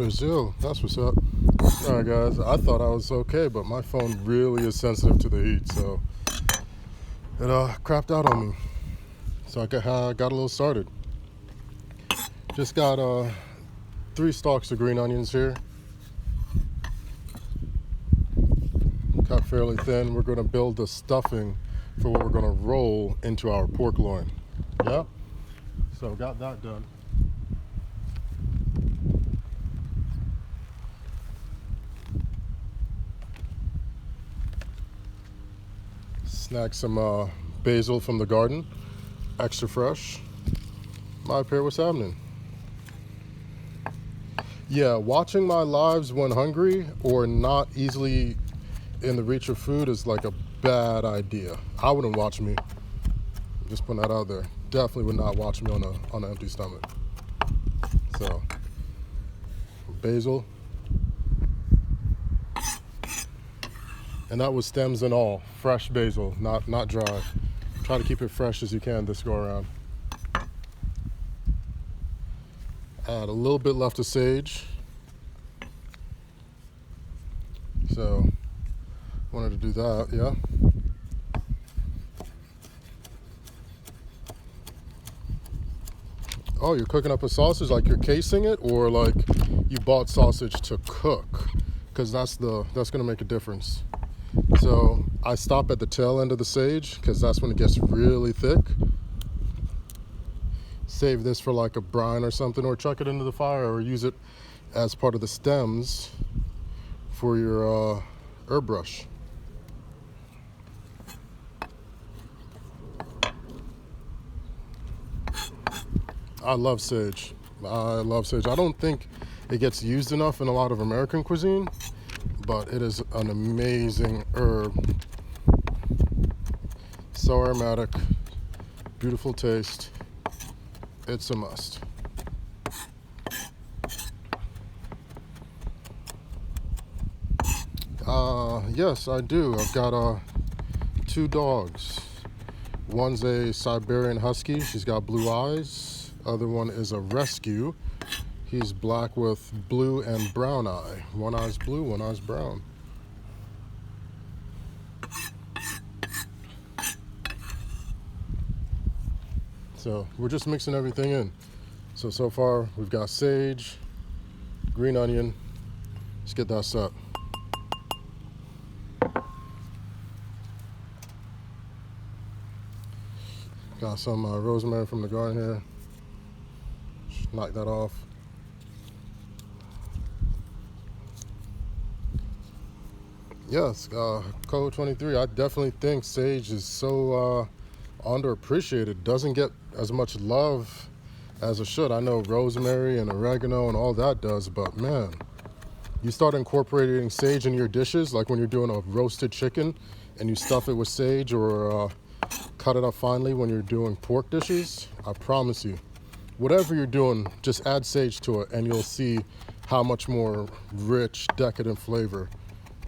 Brazil, that's what's up. Alright guys, I thought I was okay, but my phone really is sensitive to the heat, so it crapped out on me. So I got a little started. Just got 3 stalks of green onions here. Cut fairly thin. We're going to build the stuffing for what we're going to roll into our pork loin. Yeah? So got that done. Snag some basil from the garden, extra fresh. My pair, what's happening? Yeah, watching my lives when hungry or not easily in the reach of food is like a bad idea. I wouldn't watch me. Just putting that out there. Definitely would not watch me on an empty stomach. So, basil. And that was stems and all, fresh basil, not dry. Try to keep it fresh as you can this go around. Add a little bit left of sage. So, wanted to do that, yeah. Oh, you're cooking up a sausage like you're casing it, or like you bought sausage to cook? Because that's gonna make a difference. So I stop at the tail end of the sage because that's when it gets really thick. Save this for like a brine or something, or chuck it into the fire, or use it as part of the stems for your herb brush. I love sage. I love sage. I don't think it gets used enough in a lot of American cuisine, but it is an amazing herb. So aromatic, beautiful taste. It's a must. Yes, I do. I've got 2 dogs. One's a Siberian Husky. She's got blue eyes. Other one is a rescue. He's black with blue and brown eye. One eye's blue, one eye's brown. So we're just mixing everything in. So far we've got sage, green onion. Let's get that set. Got some rosemary from the garden here. Just knock that off. Yes, Code 23. I definitely think sage is so underappreciated. Doesn't get as much love as it should. I know rosemary and oregano and all that does, but man, you start incorporating sage in your dishes, like when you're doing a roasted chicken and you stuff it with sage, or cut it up finely when you're doing pork dishes. I promise you, whatever you're doing, just add sage to it and you'll see how much more rich, decadent flavor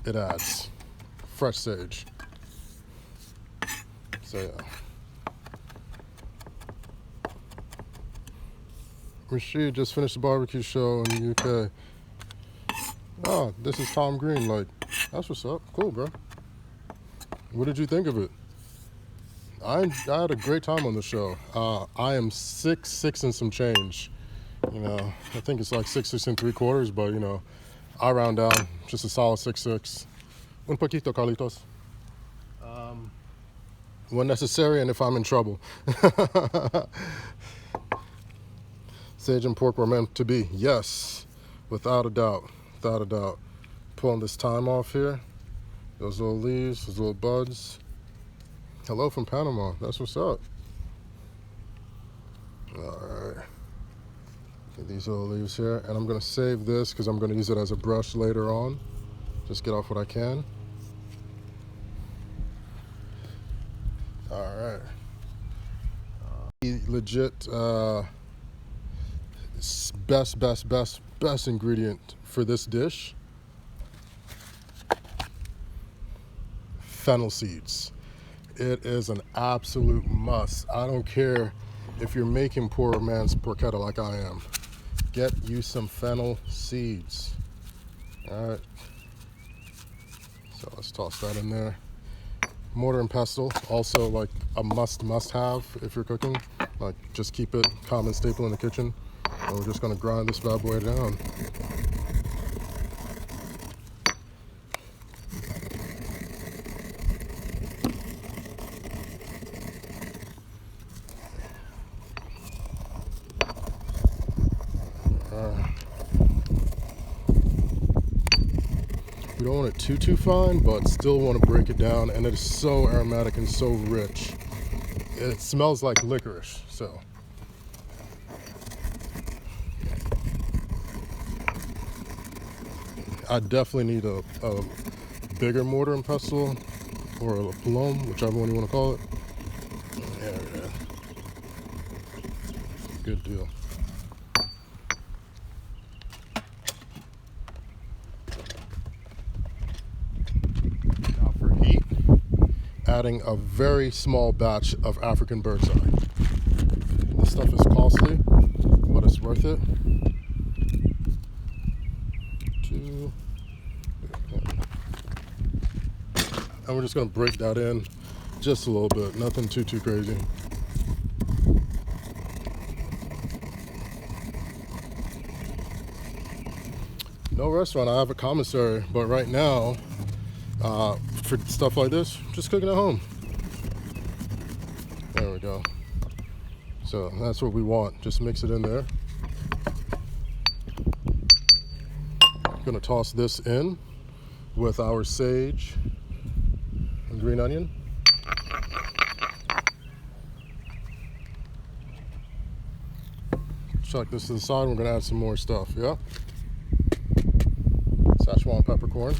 it adds. Fresh sage. So yeah. Rasheed just finished the barbecue show in the UK. Oh, this is Tom Green. Like, that's what's up. Cool, bro. What did you think of it? I had a great time on the show. I am 6'6" and some change. You know, I think it's like 6'6" and 3/4, but you know, I round down, just a solid 6'6". Un poquito, Carlitos. When necessary and if I'm in trouble. Sage and pork were meant to be. Yes, without a doubt. Without a doubt. Pulling this thyme off here. Those little leaves, those little buds. Hello from Panama. That's what's up. All right. Get these little leaves here. And I'm going to save this because I'm going to use it as a brush later on. Just get off what I can. All right. Legit best ingredient for this dish. Fennel seeds. It is an absolute must. I don't care if you're making poor man's porchetta like I am. get you some fennel seeds. All right. So let's toss that in there. Mortar and pestle, also like a must have if you're cooking. Like just keep it common staple in the kitchen. And we're just gonna grind this bad boy down. We don't want it too fine, but still want to break it down, and it is so aromatic and so rich. It smells like licorice, so. I definitely need a bigger mortar and pestle, or a plum, whichever one you want to call it. Yeah. Good deal. Adding a very small batch of African bird's eye. This stuff is costly, but it's worth it. 2, and we're just gonna break that in just a little bit, nothing too crazy. No restaurant, I have a commissary, but right now, for stuff like this, just cooking at home. There we go. So that's what we want. Just mix it in there. Gonna toss this in with our sage and green onion. Chuck this to the side. We're gonna add some more stuff. Yeah. Szechuan peppercorn.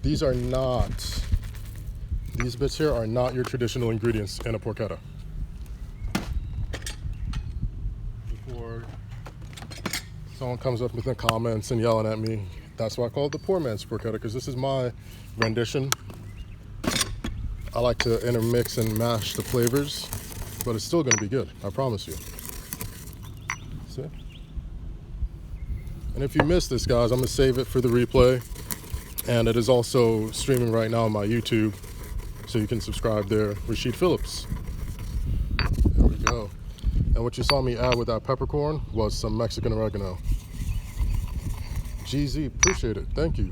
These bits here are not your traditional ingredients in a porchetta. Before someone comes up with the comments and yelling at me, that's why I call it the poor man's porchetta, because this is my rendition. I like to intermix and mash the flavors, but it's still gonna be good, I promise you. See? And if you missed this, guys, I'm gonna save it for the replay. And it is also streaming right now on my YouTube, so you can subscribe there. Rasheed Phillips. There we go. And what you saw me add with that peppercorn was some Mexican oregano. GZ, appreciate it. Thank you.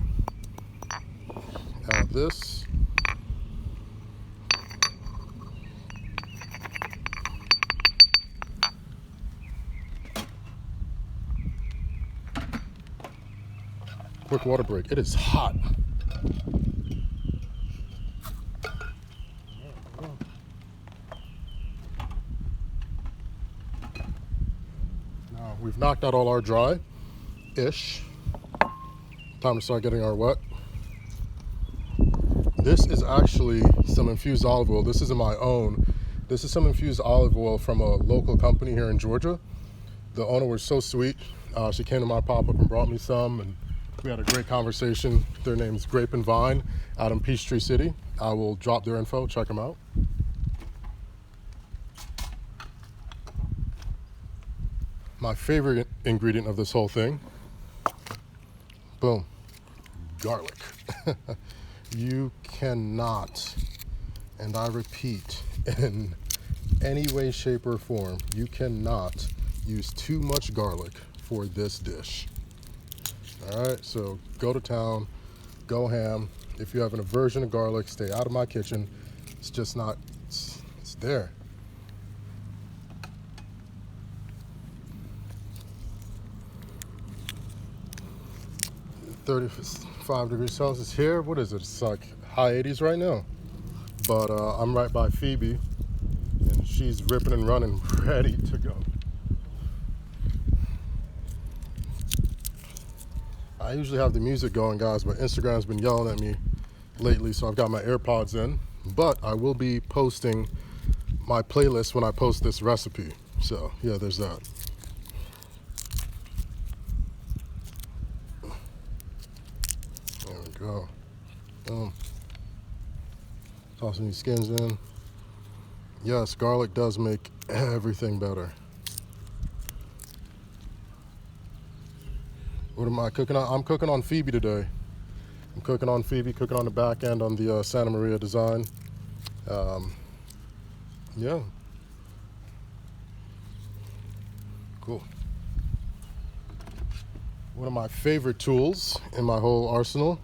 Add this. Quick water break. It is hot. Now we've knocked out all our dry-ish. Time to start getting our wet. This is actually some infused olive oil. This isn't my own. This is some infused olive oil from a local company here in Georgia. The owner was so sweet. She came to my pop-up and brought me some, and we had a great conversation. Their name is Grape and Vine out in Peachtree City. I will drop their info, check them out. My favorite ingredient of this whole thing, boom, garlic. You cannot, and I repeat, in any way, shape, or form, you cannot use too much garlic for this dish. All right, so go to town, go ham. If you have an aversion to garlic, stay out of my kitchen. It's just not, it's there. 35 degrees Celsius here. What is it? It's like high 80s right now. But I'm right by Phoebe, and she's ripping and running, ready to go. I usually have the music going, guys, but Instagram's been yelling at me lately, so I've got my AirPods in. But I will be posting my playlist when I post this recipe. So, yeah, there's that. There we go. Boom. Tossing these skins in. Yes, garlic does make everything better. What am I cooking on? I'm cooking on Phoebe today. I'm cooking on Phoebe, cooking on the back end on the Santa Maria design. Yeah, cool. One of my favorite tools in my whole arsenal.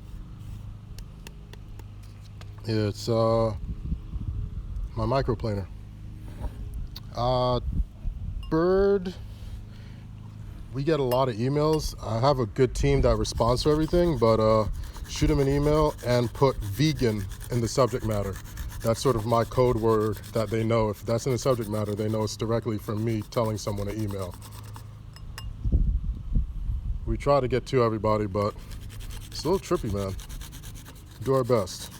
It's my microplaner. Bird, we get a lot of emails. I have a good team that responds to everything, but shoot them an email and put vegan in the subject matter. That's sort of my code word that they know. If that's in the subject matter, they know it's directly from me telling someone to email. We try to get to everybody, but it's a little trippy, man. Do our best.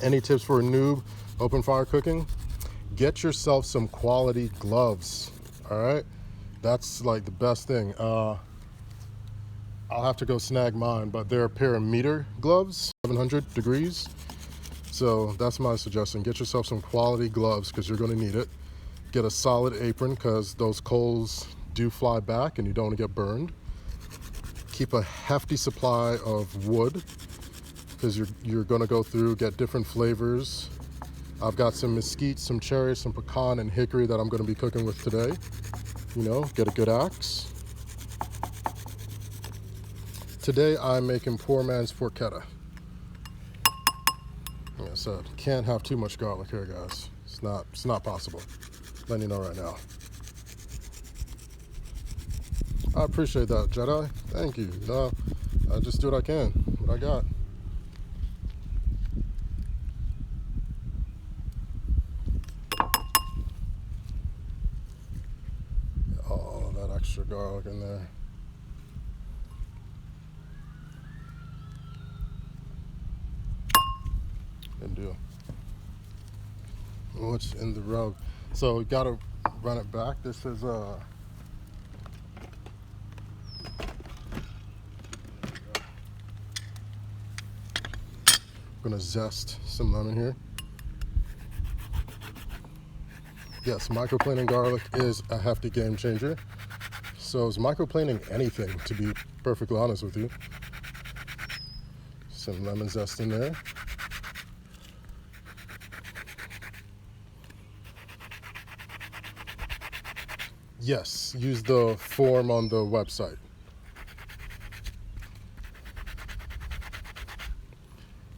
Any tips for a noob open fire cooking? Get yourself some quality gloves, all right? That's like the best thing. I'll have to go snag mine, but they're parameter gloves, 700 degrees. So that's my suggestion. Get yourself some quality gloves because you're gonna need it. Get a solid apron because those coals do fly back and you don't want to get burned. Keep a hefty supply of wood because you're gonna go through, get different flavors. I've got some mesquite, some cherry, some pecan, and hickory that I'm gonna be cooking with today. You know, get a good axe. Today I'm making poor man's porchetta. Like I said, can't have too much garlic here, guys. It's not possible. Letting you know right now. I appreciate that, Jedi. Thank you. I just do what I can, what I got. Oh, that extra garlic in there. Good deal. What's in the rub? So we gotta run it back. This is gonna zest some lemon here. Yes, microplaning garlic is a hefty game changer. So is microplaning anything, to be perfectly honest with you. Some lemon zest in there. Yes, use the form on the website.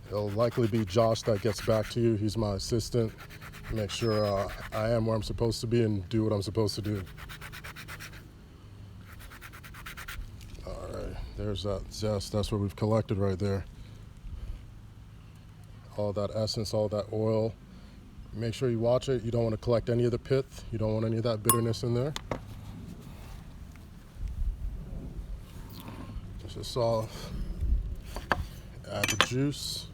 It'll likely be Josh that gets back to you. He's my assistant. Make sure I am where I'm supposed to be and do what I'm supposed to do. All right, there's that zest. That's what we've collected right there. All that essence, all that oil. Make sure you watch it. You don't want to collect any of the pith. You don't want any of that bitterness in there. Dish this off. Add the juice.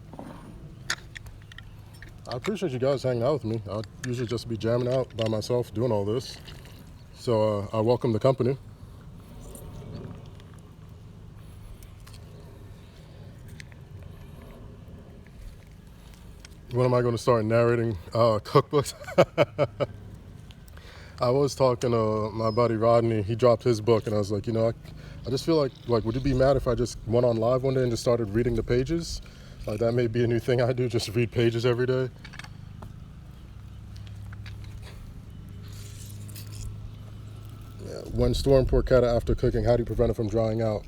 I appreciate you guys hanging out with me. I'd usually just be jamming out by myself doing all this. So I welcome the company. When am I going to start narrating cookbooks? I was talking to my buddy Rodney. He dropped his book, and I was like, you know, I just feel like would you be mad if I just went on live one day and just started reading the pages? Like that may be a new thing I do, just read pages every day. Yeah. When storing porchetta after cooking, how do you prevent it from drying out?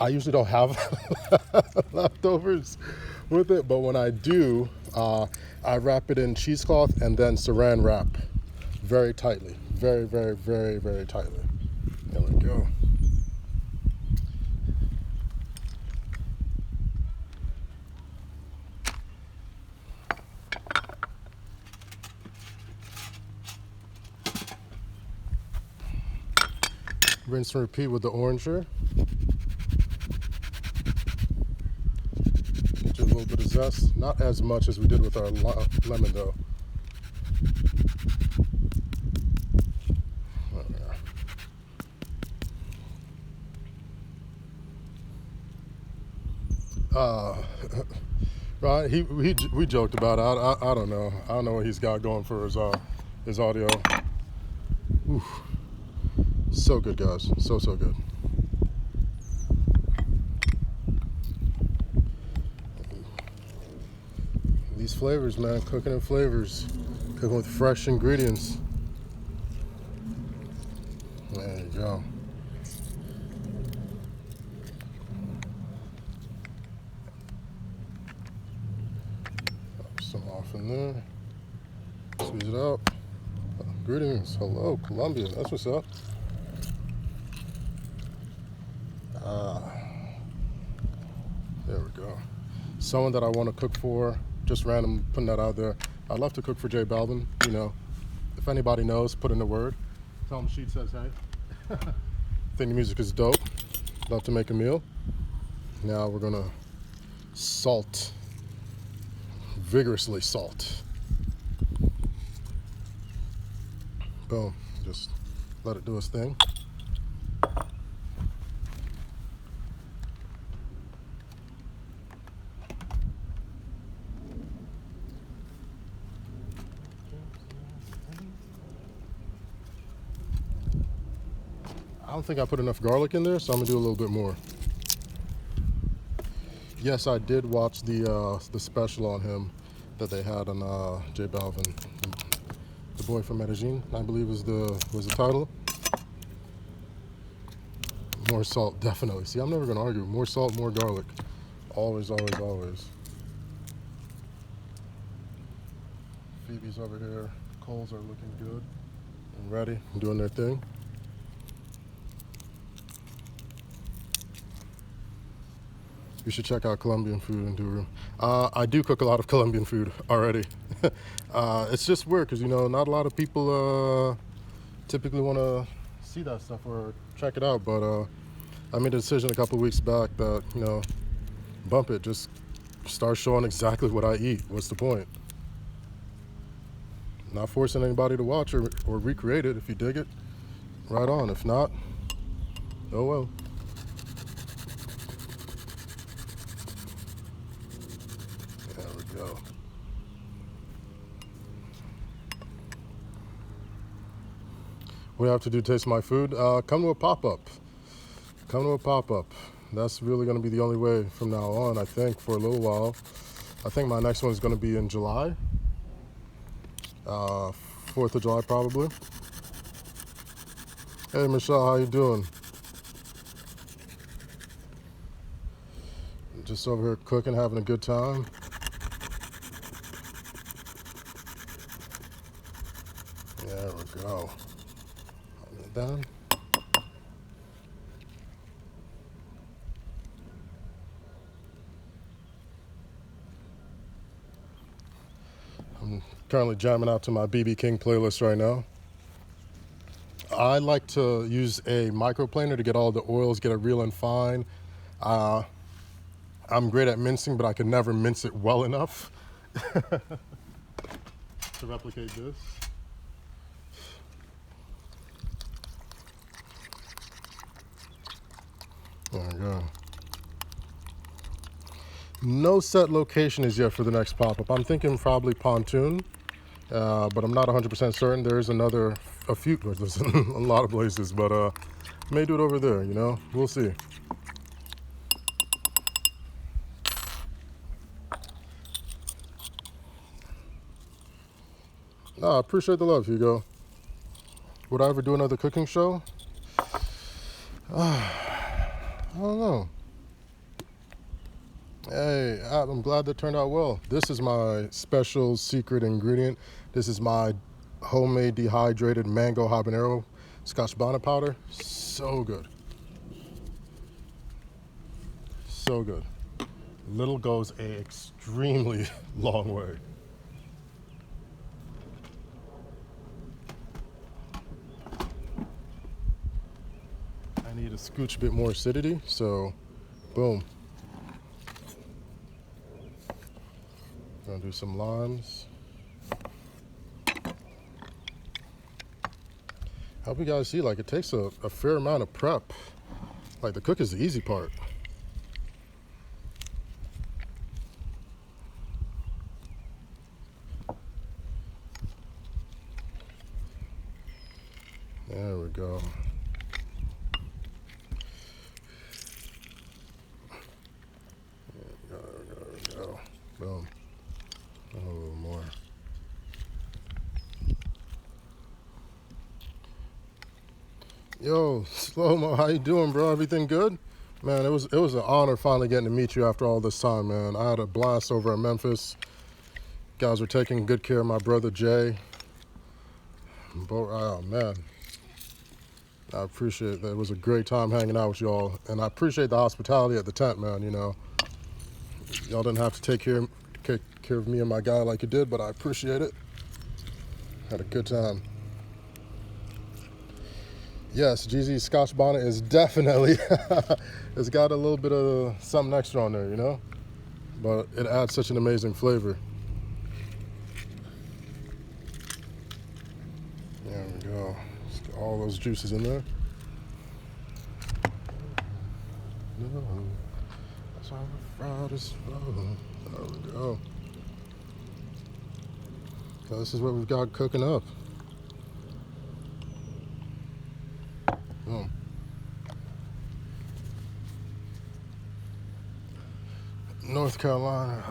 I usually don't have leftovers with it, but when I do, I wrap it in cheesecloth and then saran wrap very tightly, very, very, very, very tightly. There we go. Rinse and repeat with the oranger. Get you a little bit of zest. Not as much as we did with our lemon though. Right, we joked about it. I don't know. I don't know what he's got going for his audio. Oof. So good, guys. So good. These flavors, man, cooking in flavors. Cooking with fresh ingredients. There you go. Drop some off in there. Squeeze it out. Greetings. Hello, Colombia. That's what's up. There we go. Someone that I want to cook for, just random putting that out there. I'd love to cook for J Balvin. You know, if anybody knows, put in the word. Tell him Sheed says hey. Think the music is dope. Love to make a meal. Now we're gonna salt, vigorously salt. Boom, just let it do its thing. I don't think I put enough garlic in there, so I'm gonna do a little bit more. Yes, I did watch the special on him that they had on J Balvin, the boy from Medellin, I believe was the title. More salt, definitely. See, I'm never gonna argue. More salt, more garlic, always, always, always. Phoebe's over here. Coals are looking good and ready, doing their thing. You should check out Colombian food in Duru. I do cook a lot of Colombian food already. It's just weird because, you know, not a lot of people typically want to see that stuff or check it out. But I made a decision a couple weeks back that, you know, bump it. Just start showing exactly what I eat. What's the point? Not forcing anybody to watch or recreate it. If you dig it, right on. If not, oh well. Go. What do I have to do to taste my food? Come to a pop-up. Come to a pop-up. That's really going to be the only way from now on, I think, for a little while. I think my next one is going to be in July. 4th of July, probably. Hey, Michelle, how you doing? Just over here cooking, having a good time. There we go. Done. I'm currently jamming out to my BB King playlist right now. I like to use a microplaner to get all the oils, get it real and fine. I'm great at mincing, but I can never mince it well enough to replicate this. There we go. No set location is yet for the next pop-up. I'm thinking probably Pontoon, but I'm not 100% certain. There's a few, there's a lot of places, but may do it over there, you know? We'll see. I appreciate the love, Hugo. Would I ever do another cooking show? I don't know. Hey, I'm glad that turned out well. This is my special secret ingredient. This is my homemade dehydrated mango habanero scotch bonnet powder. So good. So good. Little goes a extremely long way. I need a scooch bit more acidity, so boom. Gonna do some limes. Hope you guys see, like, it takes a fair amount of prep. Like, the cook is the easy part. There we go. There we go. Boom. Yo, Slow-Mo, how you doing, bro? Everything good? Man, it was an honor finally getting to meet you after all this time, man. I had a blast over at Memphis. Guys were taking good care of my brother Jay. Oh man, I appreciate that. It was a great time hanging out with y'all, and I appreciate the hospitality at the tent, man. You know, y'all didn't have to take care of me and my guy like you did, but I appreciate it. Had a good time. Yes, GZ's Scotch bonnet is definitely, it's got a little bit of something extra on there, you know? But it adds such an amazing flavor. There we go. Let's get all those juices in there. No, that's how the fried is flowing. There we go. So this is what we've got cooking up. Boom. North Carolina.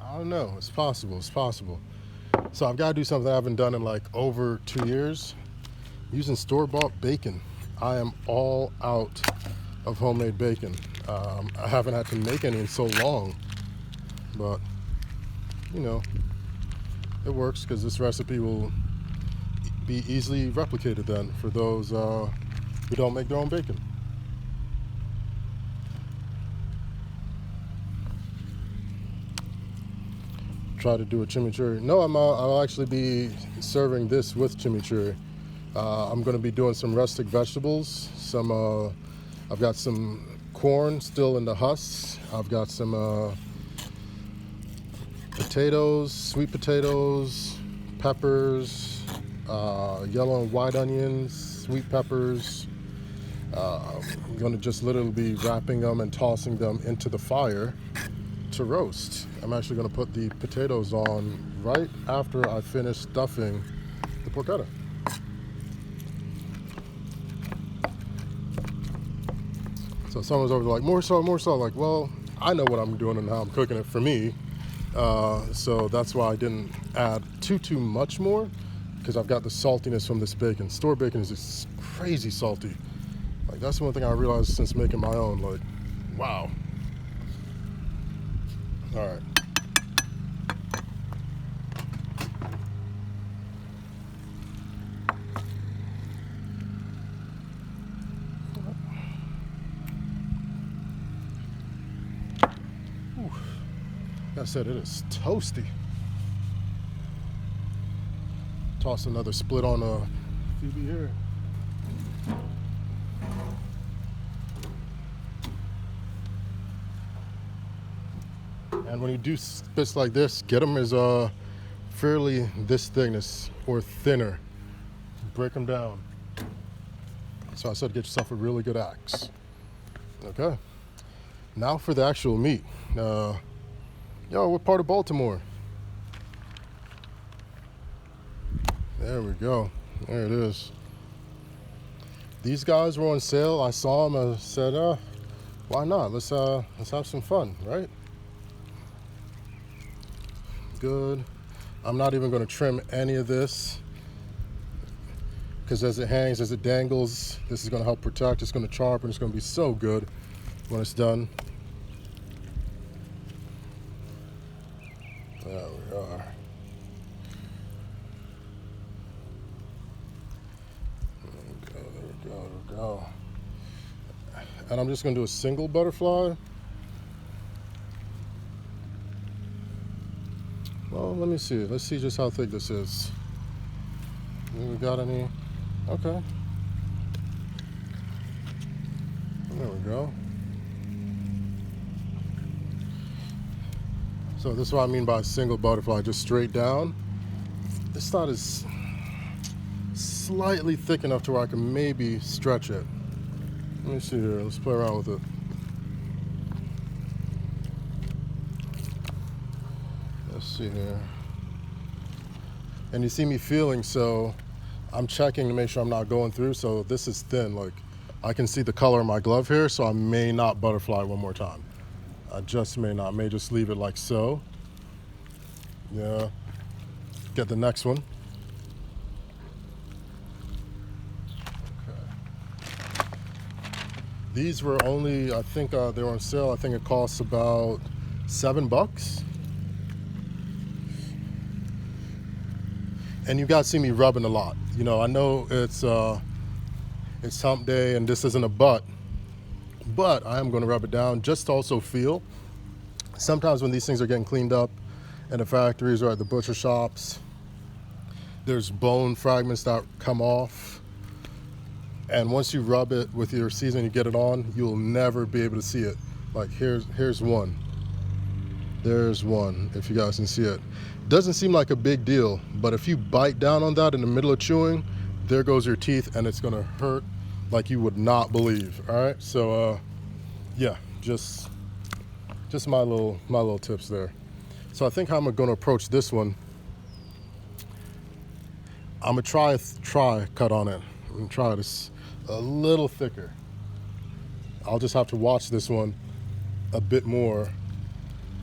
I don't know. It's possible. It's possible. So I've got to do something I haven't done in like over 2 years. Using store-bought bacon. I am all out of homemade bacon. I haven't had to make any in so long, but you know, it works because this recipe will be easily replicated then for those who don't make their own bacon. Try to do a chimichurri. No, I'll actually be serving this with chimichurri. I'm going to be doing some rustic vegetables. I've got some corn still in the husks. I've got some potatoes, sweet potatoes, peppers, yellow and white onions, sweet peppers. I'm going to just literally be wrapping them and tossing them into the fire to roast. I'm actually going to put the potatoes on right after I finish stuffing the porchetta. So someone's over there like, more salt, more salt. Like, well, I know what I'm doing and how I'm cooking it for me. So that's why I didn't add too much more, because I've got the saltiness from this bacon. Store bacon is just crazy salty. Like, that's one thing I realized since making my own. Like, wow. All right. Like I said, it is toasty. Toss another split on a Phoebe here. And when you do spits like this, get them as fairly this thickness or thinner. Break them down. So I said get yourself a really good axe. Okay. Now for the actual meat. Yo, what part of Baltimore? There we go. There it is. These guys were on sale. I saw them. I said, why not? Let's have some fun, right? Good. I'm not even going to trim any of this, because as it hangs, as it dangles, this is going to help protect. It's going to sharpen. It's going to be so good when it's done. There we are. There we go. And I'm just going to do a single butterfly. Well, let me see. Let's see just how thick this is. We got any? Okay. There we go. So this is what I mean by a single butterfly, just straight down. This thought is slightly thick enough to where I can maybe stretch it. Let me see here. Let's play around with it. Let's see here. And you see me feeling, so I'm checking to make sure I'm not going through. So this is thin. Like, I can see the color of my glove here, so I may not butterfly one more time. I just may not. May just leave it like so. Yeah. Get the next one. These were only, I think they were on sale. I think it costs about $7. And you guys see me rubbing a lot. You know, I know it's hump day and this isn't a but I am going to rub it down just to also feel. Sometimes when these things are getting cleaned up in the factories or at the butcher shops, there's bone fragments that come off. And once you rub it with your seasoning, you get it on, you'll never be able to see it. Like here's one. There's one, if you guys can see it. Doesn't seem like a big deal, but if you bite down on that in the middle of chewing, there goes your teeth and it's gonna hurt like you would not believe, all right? So, yeah, just my little tips there. So I think how I'm gonna approach this one, I'm gonna try cut on it. I'm gonna try this a little thicker. I'll just have to watch this one a bit more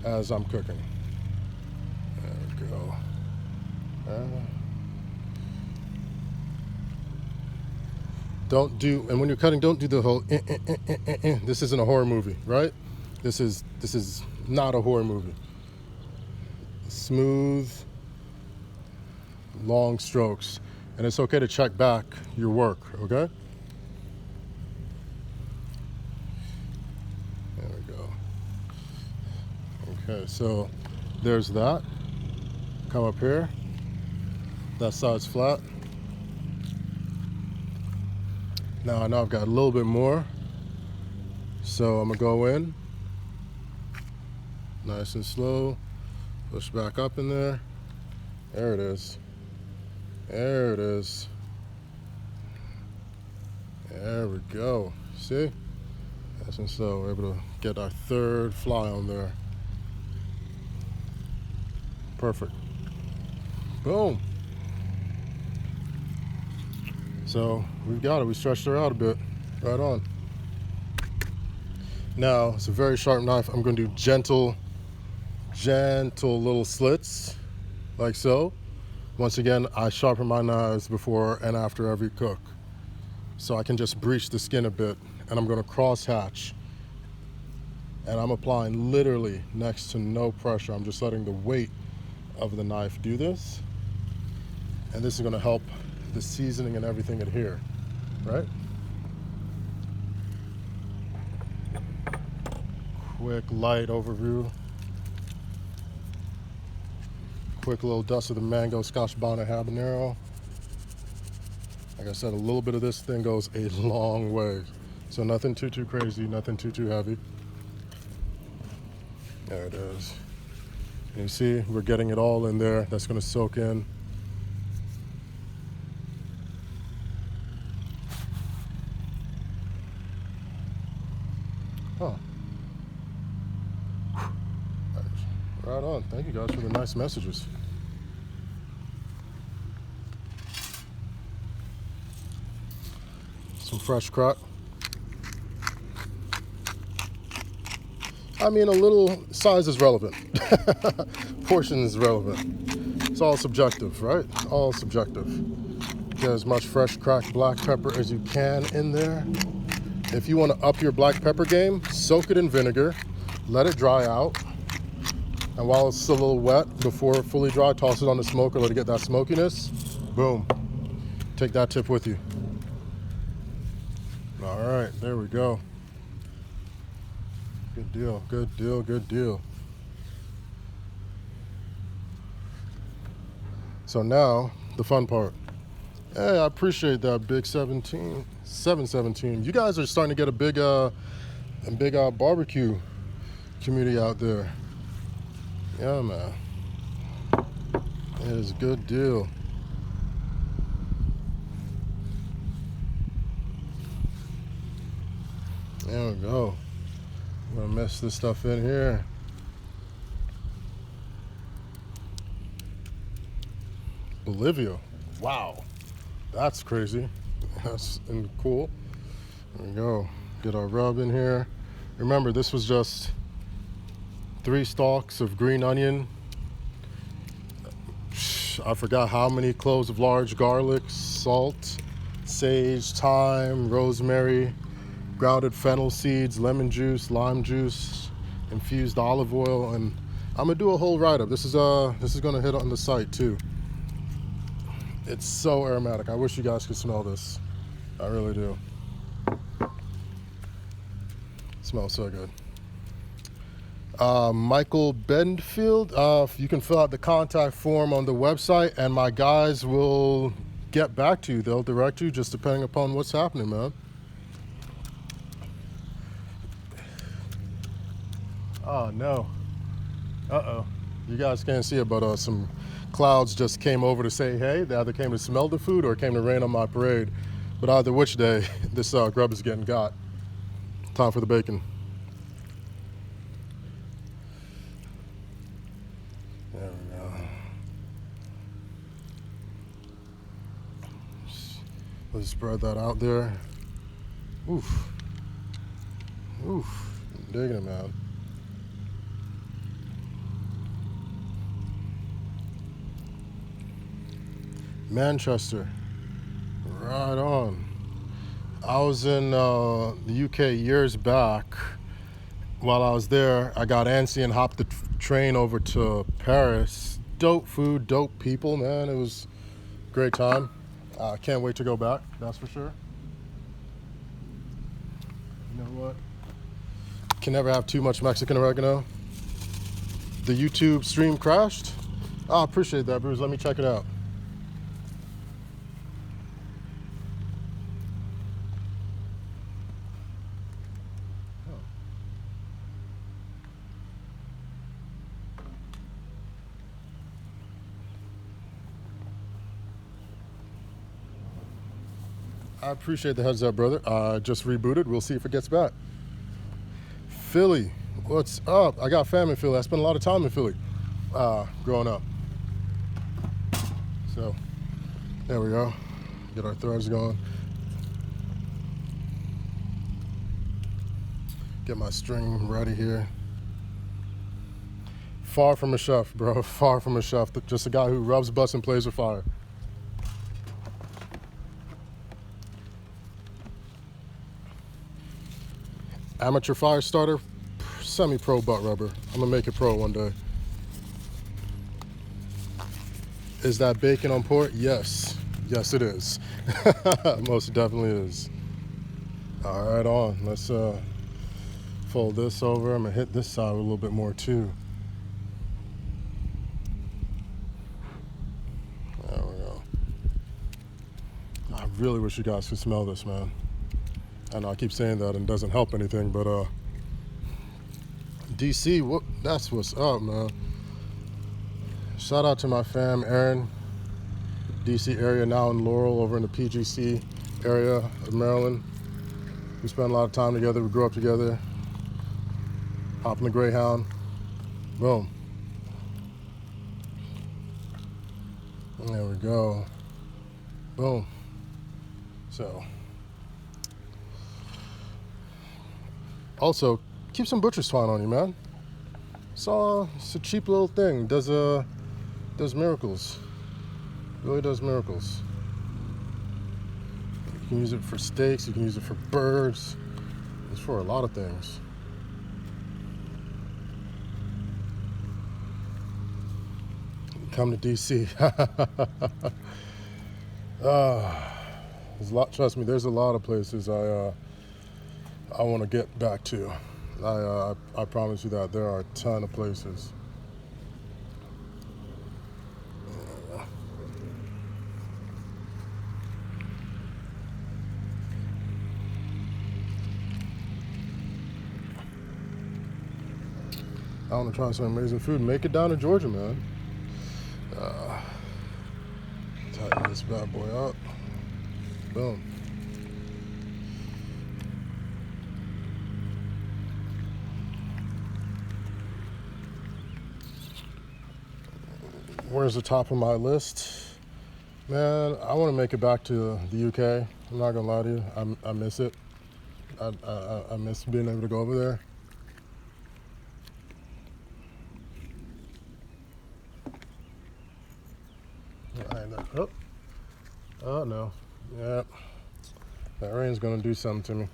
as I'm cooking. There we go. And when you're cutting, don't do the whole This isn't a horror movie, right? This is not a horror movie. Smooth, long strokes. And it's okay to check back your work, okay? There we go. Okay, so there's that. Come up here. That side's flat. Now I know I've got a little bit more. So I'm gonna go in. Nice and slow. Push back up in there. There it is. There it is. There we go. See? Nice and slow. We're able to get our third fly on there. Perfect. Boom. So we've got it. We stretched her out a bit. Right on. Now it's a very sharp knife. I'm going to do gentle little slits, like so. Once again, I sharpen my knives before and after every cook, so I can just breach the skin a bit. And I'm going to cross hatch, and I'm applying literally next to no pressure. I'm just letting the weight of the knife do this, and this is going to help the seasoning and everything adhere, right? Quick light overview. Quick little dust of the mango, Scotch bonnet, habanero. Like I said, a little bit of this thing goes a long way. So nothing too crazy, nothing too heavy. There it is. And you see, we're getting it all in there. That's gonna soak in. Huh. Right on. Thank you guys for the nice messages. Some fresh crack. I mean, a little size is relevant. Portion is relevant. It's all subjective, right? All subjective. Get as much fresh cracked black pepper as you can in there. If you want to up your black pepper game, soak it in vinegar, let it dry out. And while it's still a little wet, before it fully dry, toss it on the smoker, let it get that smokiness. Boom. Take that tip with you. All right, there we go. Good deal, good deal, good deal. So now, the fun part. Hey, I appreciate that, Big 717. You guys are starting to get a big barbecue community out there. Yeah, man. It is a good deal. There we go. I'm gonna mess this stuff in here. Bolivia. Wow. That's crazy. That's cool. There we go. Get our rub in here. Remember, this was just 3 stalks of green onion. I forgot how many cloves of large garlic, salt, sage, thyme, rosemary, grounded fennel seeds, lemon juice, lime juice, infused olive oil, and I'm gonna do a whole write-up. This is gonna hit on the site too. It's so aromatic. I wish you guys could smell this. I really do. It smells so good. Michael Benfield, you can fill out the contact form on the website, and my guys will get back to you. They'll direct you just depending upon what's happening, man. Oh no. Uh-oh. You guys can't see it, but some clouds just came over to say hey. They either came to smell the food or it came to rain on my parade. But either which day, this grub is getting got. Time for the bacon. There we go. Let's spread that out there. Oof. Oof. I'm digging it, man. Manchester. Right on. I was in the UK years back. While I was there, I got antsy and hopped the train over to Paris. Dope food, dope people, man. It was a great time. Can't wait to go back, that's for sure. You know what? Can never have too much Mexican oregano. The YouTube stream crashed. I appreciate that, Bruce. Let me check it out. I appreciate the heads up, brother. I just rebooted. We'll see if it gets back. Philly, what's up? I got family in Philly. I spent a lot of time in Philly growing up. So, there we go. Get our threads going. Get my string ready here. Far from a chef, bro. Far from a chef. Just a guy who rubs butts and plays with fire. Amateur fire starter, semi-pro butt rubber. I'm gonna make it pro one day. Is that bacon on port? Yes. Yes, it is. Most definitely is. All right, on. Let's fold this over. I'm gonna hit this side a little bit more too. There we go. I really wish you guys could smell this, man. I know I keep saying that and it doesn't help anything, but DC, that's what's up, man. Shout out to my fam, Aaron, DC area, now in Laurel, over in the PGC area of Maryland. We spent a lot of time together. We grew up together. Hopping the Greyhound. Boom. There we go. Boom. So. Also, keep some butcher's twine on you, man. It's a cheap little thing. Does miracles. Really does miracles. You can use it for steaks. You can use it for birds. It's for a lot of things. Come to DC. There's a lot. Trust me. There's a lot of places I want to get back to. I promise you that there are a ton of places. I want to try some amazing food. Make it down to Georgia, man. Tighten this bad boy up. Boom. Where's the top of my list? Man, I want to make it back to the UK. I'm not gonna lie to you. I miss it. I miss being able to go over there. Oh no. Yeah. That rain's gonna do something to me.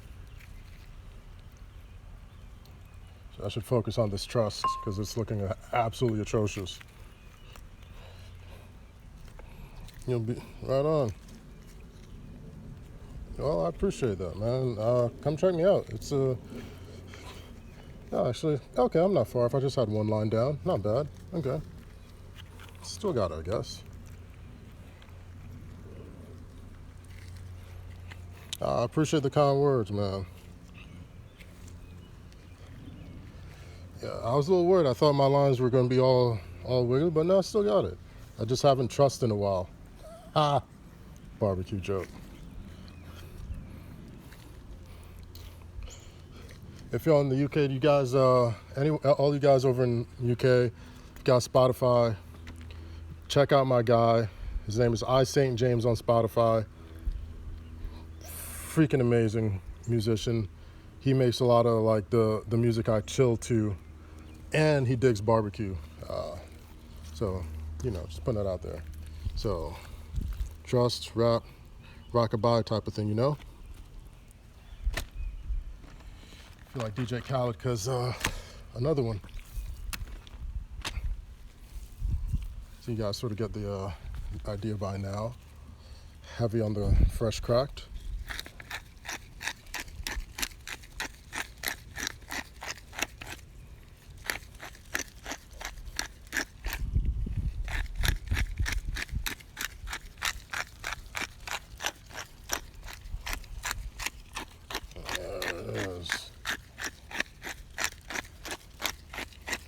should focus on this truss because it's looking absolutely atrocious. You'll be right on. Well, I appreciate that, man. Come check me out. It's actually, okay, I'm not far. If I just had one line down, not bad. Okay. Still got it, I guess. I appreciate the kind words, man. Yeah, I was a little worried. I thought my lines were going to be all wiggly, but no, I still got it. I just haven't trussed in a while. Ha! Barbecue joke. If you're in the UK, you guys, all you guys over in UK, if you got Spotify, check out my guy. His name is I Saint James on Spotify. Freaking amazing musician. He makes a lot of like the music I chill to, and he digs barbecue. So, just putting that out there. So, trust, rap, rockabye type of thing, I feel like DJ Khaled because another one. So you guys sort of get the idea by now. Heavy on the fresh cracked.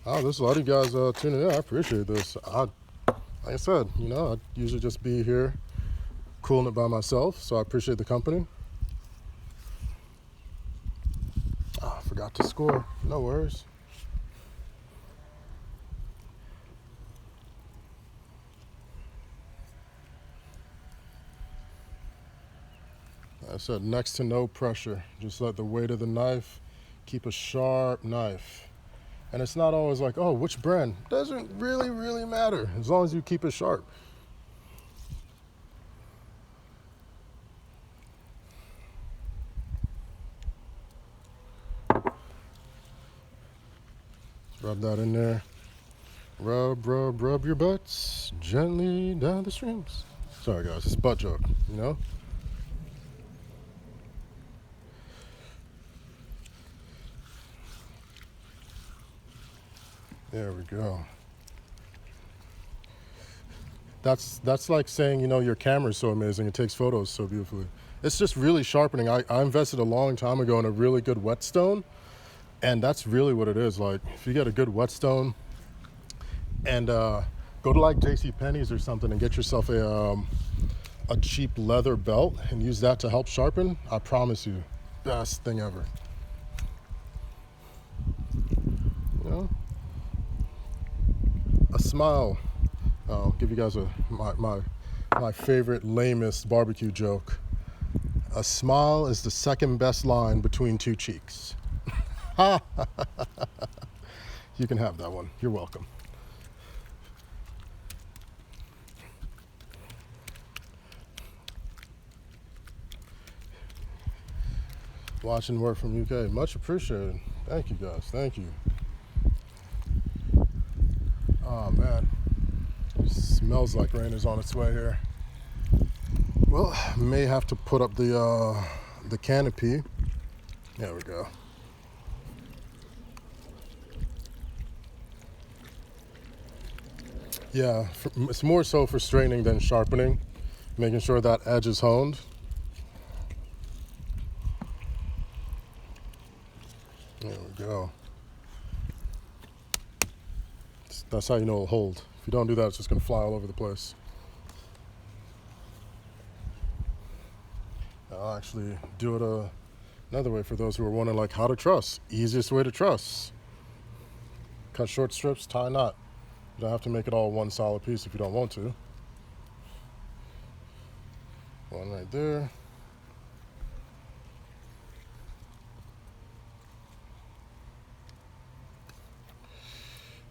Oh, there's a lot of you guys tuning in. I appreciate this. Like I said, I usually just be here cooling it by myself, so I appreciate the company. I forgot to score. No worries. Like I said, next to no pressure. Just let the weight of the knife keep a sharp knife. And it's not always like, oh, which brand? Doesn't really, really matter as long as you keep it sharp. Rub that in there. Rub your butts gently down the streams. Sorry, guys, it's a butt joke, There we go. That's like saying, your camera's so amazing, it takes photos so beautifully. It's just really sharpening. I invested a long time ago in a really good whetstone, and that's really what it is. Like, if you get a good whetstone and go to like JCPenney's or something and get yourself a cheap leather belt and use that to help sharpen, I promise you, best thing ever. A smile. I'll give you guys my favorite lamest barbecue joke. A smile is the second best line between two cheeks. You can have that one. You're welcome. Watching work from UK. Much appreciated. Thank you, guys. Thank you. Oh, man. It smells like rain is on its way here. Well, may have to put up the canopy. There we go. Yeah, it's more so for straightening than sharpening, making sure that edge is honed. There we go. That's how you know it'll hold. If you don't do that, it's just going to fly all over the place. I'll actually do it another way for those who are wondering, like, how to truss. Easiest way to truss. Cut short strips, tie knot. You don't have to make it all one solid piece if you don't want to. One right there.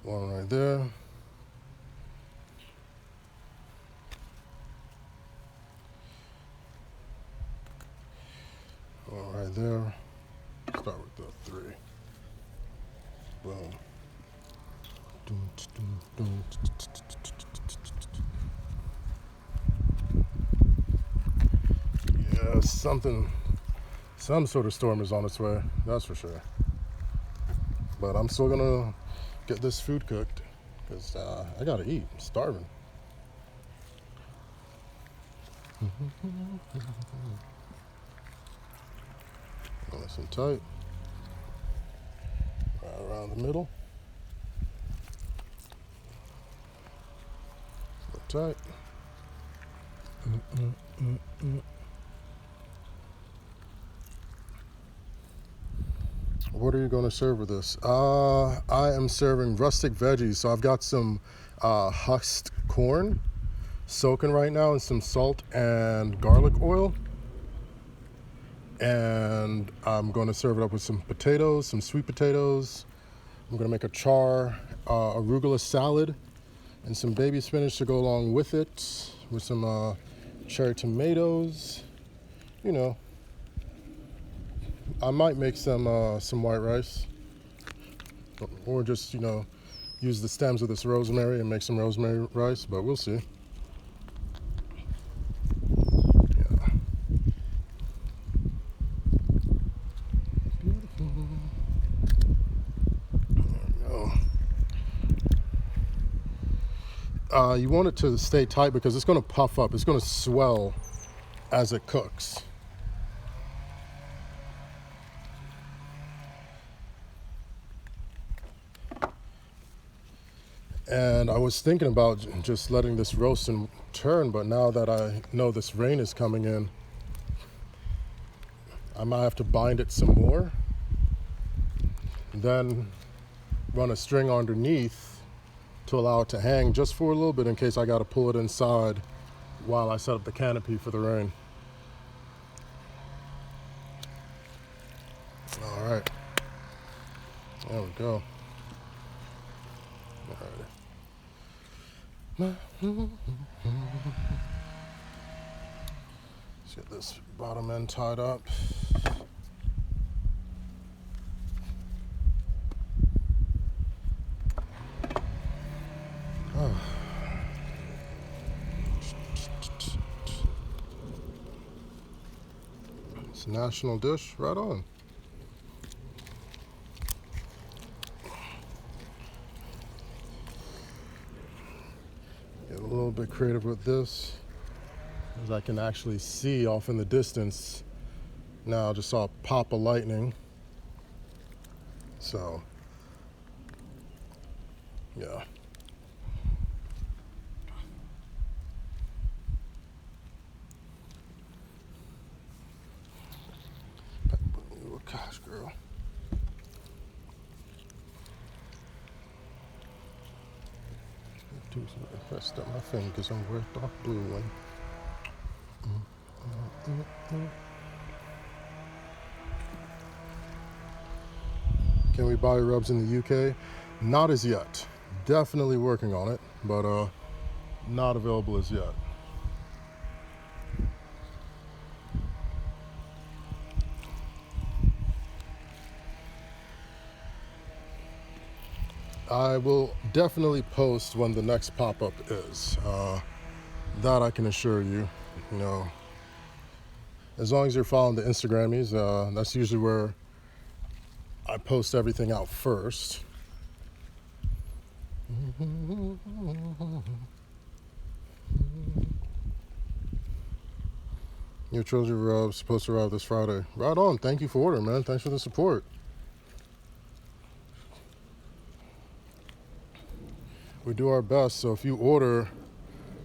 One right there. One right there. Start with the 3. Boom. Yeah, some sort of storm is on its way, that's for sure. But I'm still gonna get this food cooked because I gotta eat. I'm starving. Nice and tight. Right around the middle. Tight. What are you going to serve with this? I am serving rustic veggies. So I've got some husked corn soaking right now in some salt and garlic oil. And I'm going to serve it up with some potatoes, some sweet potatoes. I'm going to make a char arugula salad and some baby spinach to go along with it, with some cherry tomatoes. You know, I might make some white rice, or just use the stems of this rosemary and make some rosemary rice. But we'll see. Yeah. Beautiful. There we go. You want it to stay tight because it's going to puff up. It's going to swell as it cooks. And I was thinking about just letting this roast and turn, but now that I know this rain is coming in, I might have to bind it some more, then run a string underneath to allow it to hang just for a little bit in case I got to pull it inside while I set up the canopy for the rain. All right, there we go. All right. Let's get this bottom end tied up. It's a national dish, right on. Get a little bit creative with this, as I can actually see off in the distance. Now I just saw a pop of lightning. So, yeah. Oh gosh, girl. If I step my fingers on where dark blue one. Can we buy rubs in the UK? Not as yet. Definitely working on it, but not available as yet. I will definitely post when the next pop-up is. That I can assure you. You know, as long as you're following the Instagrammies, that's usually where I post everything out first. Your trilogy rub supposed to arrive this Friday. Right on. Thank you for ordering, man. Thanks for the support. We do our best. So if you order,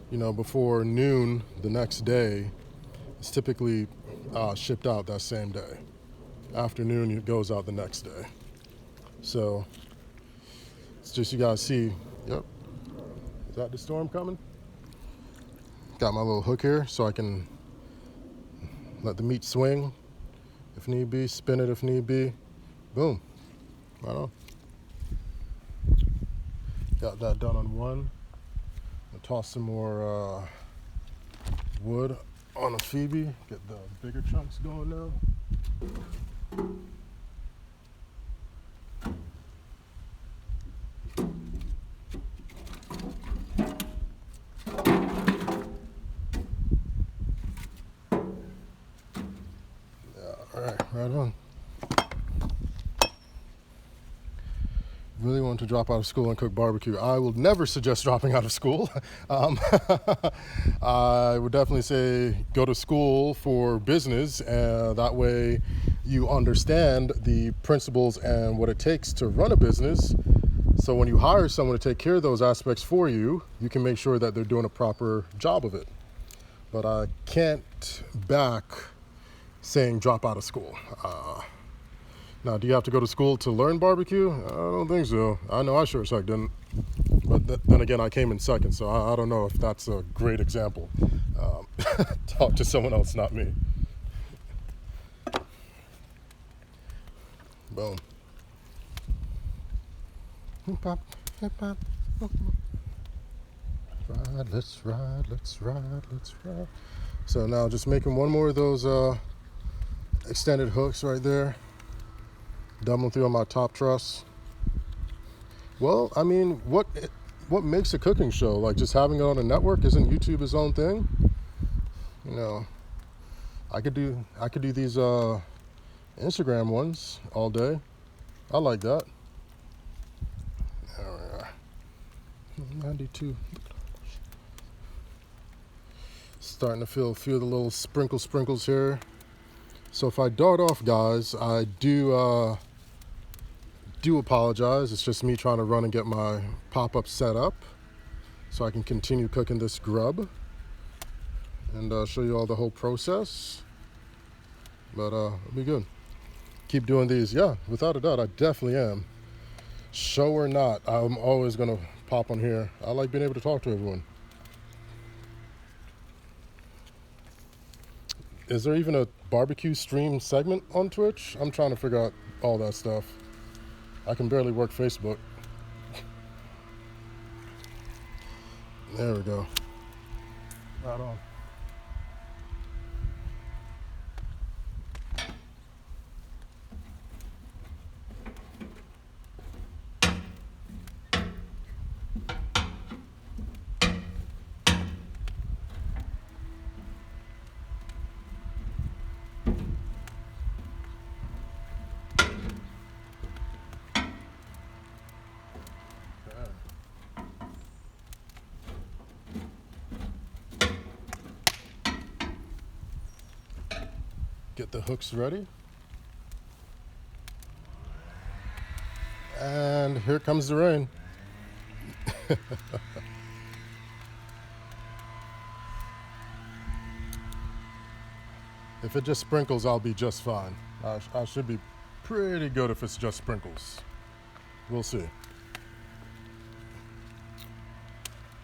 before noon the next day, it's typically shipped out that same day. Afternoon, it goes out the next day. So it's just you guys see. Yep. Is that the storm coming? Got my little hook here so I can let the meat swing if need be, spin it if need be. Boom. Right on. Got that done on one. I'll toss some more wood on a Phoebe. Get the bigger chunks going now. right on. Really want to drop out of school and cook barbecue. I will never suggest dropping out of school. I would definitely say go to school for business. That way you understand the principles and what it takes to run a business. So when you hire someone to take care of those aspects for you, you can make sure that they're doing a proper job of it. But I can't back saying drop out of school. Now, do you have to go to school to learn barbecue? I don't think so. I know I sure as heck didn't. But then again, I came in second, so I don't know if that's a great example. Talk to someone else, not me. Boom. Hip hop, hip hop. Let's ride, let's ride, let's ride. So now just making one more of those extended hooks right there. Doubling through on my top truss. Well, I mean, what makes a cooking show? Like just having it on a network? Isn't YouTube its own thing? You know, I could do these Instagram ones all day. I like that. There we are. 92. Starting to feel a few of the little sprinkles here. So if I dart off, guys, I do apologize. It's just me trying to run and get my pop-up set up so I can continue cooking this grub and show you all the whole process. But it'll be good. Keep doing these. Yeah, without a doubt, I definitely am. Show or not, I'm always gonna pop on here. I like being able to talk to everyone. Is there even a barbecue stream segment on Twitch? I'm trying to figure out all that stuff. I can barely work Facebook. There we go. Right on. Get the hooks ready. And here comes the rain. If it just sprinkles, I'll be just fine. I should be pretty good if it's just sprinkles. We'll see.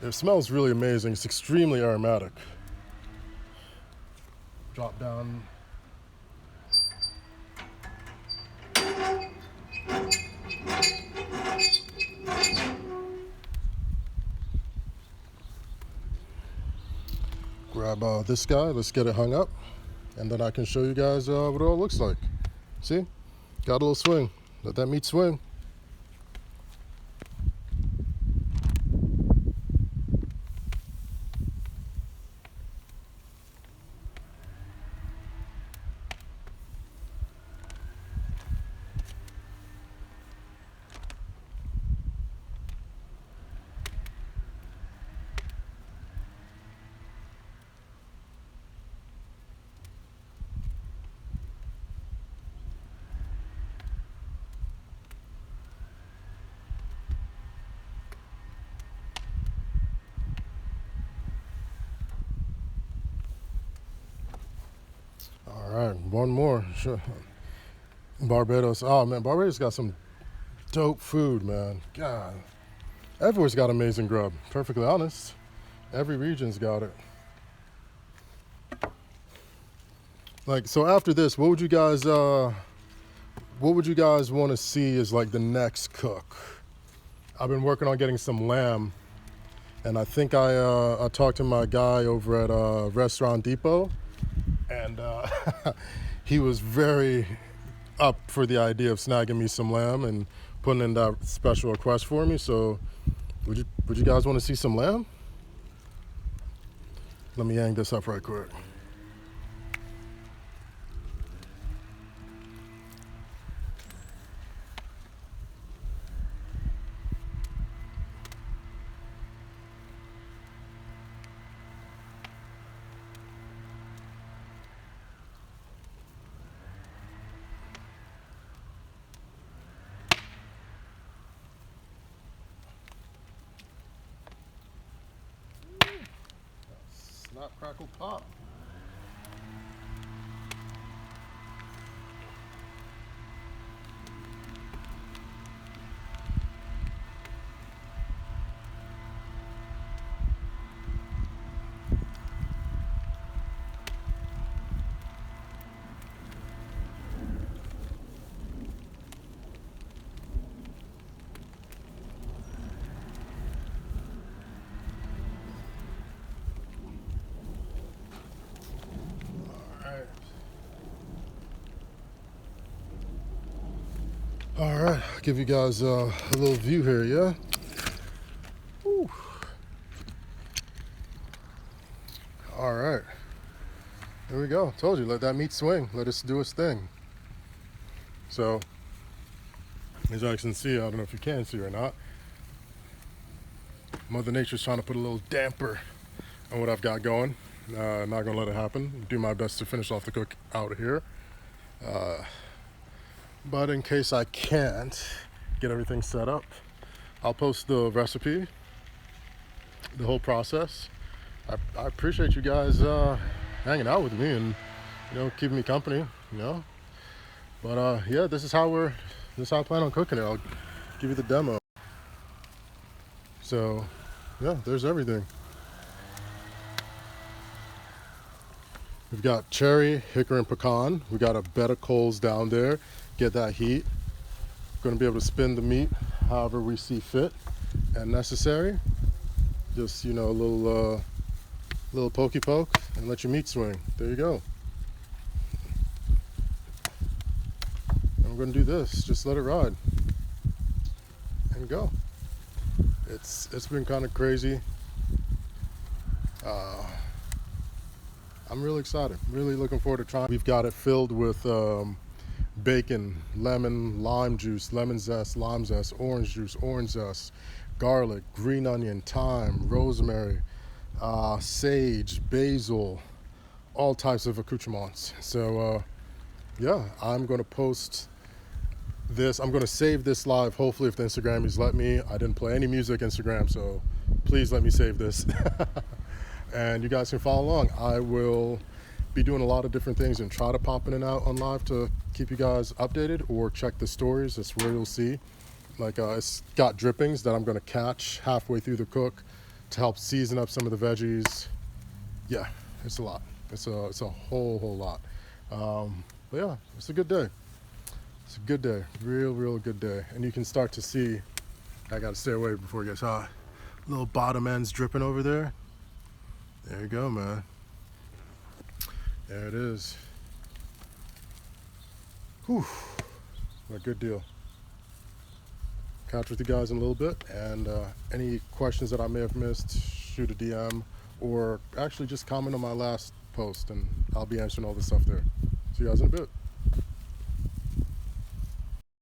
It smells really amazing. It's extremely aromatic. Drop down. Grab this guy, let's get it hung up, and then I can show you guys what it all looks like. See? Got a little swing. Let that meat swing. All right, one more. Sure. Barbados. Oh man, Barbados got some dope food, man. God, everywhere's got amazing grub. Perfectly honest, every region's got it. Like, so after this, what would you guys want to see as like the next cook? I've been working on getting some lamb, and I think I talked to my guy over at Restaurant Depot, and he was very up for the idea of snagging me some lamb and putting in that special request for me. So would you guys want to see some lamb? Let me hang this up right quick. Snap, crackle, pop. All right, I'll give you guys a little view here, yeah? Whew. All right, there we go. Told you, let that meat swing. Let it do its thing. So, as you guys can see, I don't know if you can see or not, Mother Nature's trying to put a little damper on what I've got going. Not gonna let it happen. Do my best to finish off the cook out here. But in case I can't get everything set up, I'll post the recipe, the whole process. I appreciate you guys hanging out with me and keeping me company. But yeah, this is how I plan on cooking it. I'll give you the demo. So yeah, there's everything. We've got cherry, hickory, and pecan. We got a bed of coals down there. Get that heat. Going to be able to spin the meat however we see fit and necessary. Just a little pokey poke and let your meat swing. There you go. And we're going to do this. Just let it ride and go. It's been kind of crazy. I'm really excited. Really looking forward to trying. We've got it filled with bacon, lemon, lime juice, lemon zest, lime zest, orange juice, orange zest, garlic, green onion, thyme, rosemary, sage, basil, all types of accoutrements. So yeah, I'm going to post this. I'm going to save this live, hopefully, if the Instagrammies let me. I didn't play any music Instagram, so please let me save this. And you guys can follow along. I will be doing a lot of different things and try to pop in and out on live to keep you guys updated, or check the stories. That's where you'll see. Like it's got drippings that I'm going to catch halfway through the cook to help season up some of the veggies. Yeah, it's a lot. It's a whole lot. But yeah, it's a good day. It's a good day. Real good day. And you can start to see, I got to stay away before it gets hot. Little bottom ends dripping over there. There you go, man. There it is. Whew. A good deal. Catch with you guys in a little bit, and any questions that I may have missed, shoot a DM, or actually just comment on my last post, and I'll be answering all this stuff there. See you guys in a bit.